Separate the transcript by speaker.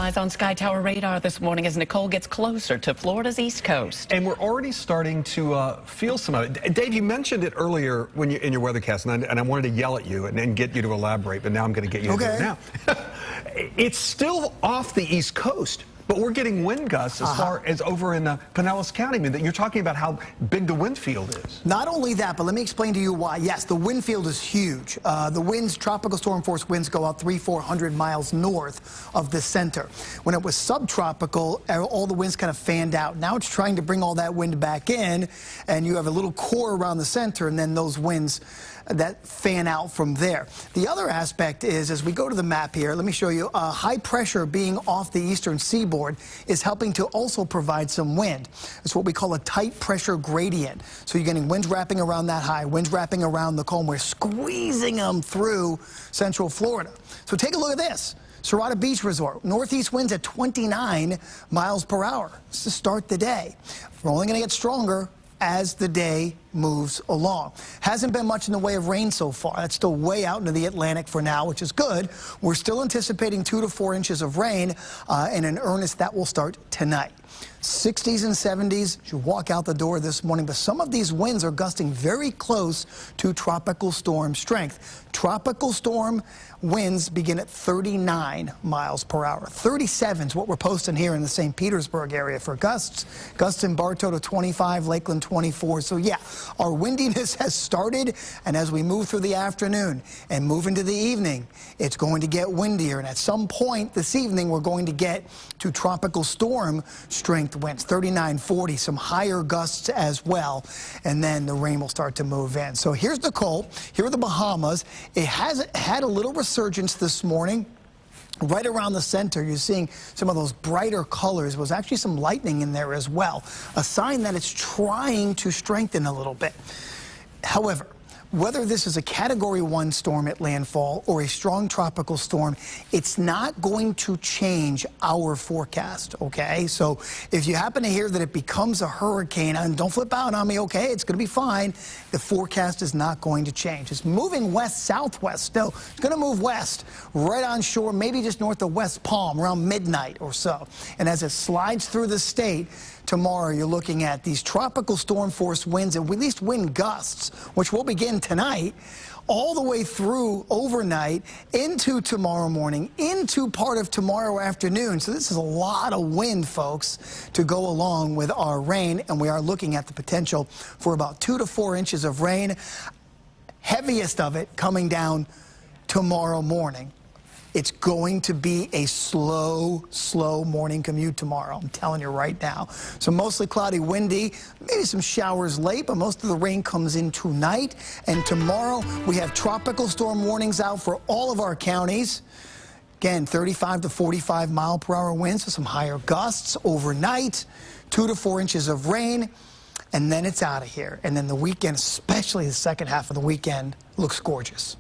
Speaker 1: eyes on Sky Tower radar this morning as Nicole gets closer to Florida's east coast.
Speaker 2: And we're already starting to feel some of it. Dave, you mentioned it earlier when in your weathercast, and I wanted to yell at you and then get you to elaborate, but now I'm going to get you to do it now. It's still off the east coast, but we're getting wind gusts as far as over in Pinellas County. I mean, you're talking about how big the wind field is.
Speaker 3: Not only that, but let me explain to you why. Yes, the wind field is huge. The winds, tropical storm force winds, go out 300-400 miles north of the center. When it was subtropical, all the winds kind of fanned out. Now it's trying to bring all that wind back in, and you have a little core around the center, and then those winds that fan out from there. The other aspect is, as we go to the map here, let me show you, high pressure being off the eastern seaboard is helping to also provide some wind. It's what we call a tight pressure gradient. So you're getting winds wrapping around that high, winds wrapping around the cone. We're squeezing them through central Florida. So take a look at this. Serrata Beach Resort, northeast winds at 29 miles per hour. This is to start the day. We're only going to get stronger as the day moves along. Hasn't been much in the way of rain so far. That's still way out into the Atlantic for now, which is good. We're still anticipating 2 to 4 inches of rain, and in earnest that will start tonight. 60s and 70s as you walk out the door this morning, but some of these winds are gusting very close to tropical storm strength. Tropical storm winds begin at 39 miles per hour. 37 is what we're posting here in the St. Petersburg area for gusts. Gusts in Bartow to 25, Lakeland 24. So yeah, our windiness has started, and as we move through the afternoon and move into the evening, it's going to get windier. And at some point this evening, we're going to get to tropical storm strength winds, 39, 40, some higher gusts as well, and then the rain will start to move in. So here's Nicole. Here are the Bahamas. It has had a little resurgence this morning. Right around the center, you're seeing some of those brighter colors. Was actually some lightning in there as well, a sign that it's trying to strengthen a little bit. However, whether this is a Category 1 storm at landfall or a strong tropical storm, it's not going to change our forecast, okay? So if you happen to hear that it becomes a hurricane, and don't flip out on me, okay? It's going to be fine. The forecast is not going to change. It's moving west-southwest. No, it's going to move west, right on shore, maybe just north of West Palm, around midnight or so. And as it slides through the state, tomorrow you're looking at these tropical storm force winds and at least wind gusts, which will begin tonight, all the way through overnight into tomorrow morning, into part of tomorrow afternoon. So this is a lot of wind, folks, to go along with our rain, and we are looking at the potential for about 2 to 4 inches of rain, heaviest of it coming down tomorrow morning. It's going to be a slow morning commute tomorrow. I'm telling you right now. So mostly cloudy, windy, maybe some showers late, but most of the rain comes in tonight. And tomorrow we have tropical storm warnings out for all of our counties. Again, 35 to 45 mile per hour winds with some higher gusts overnight, 2 to 4 inches of rain, and then it's out of here. And then the weekend, especially the second half of the weekend, looks gorgeous.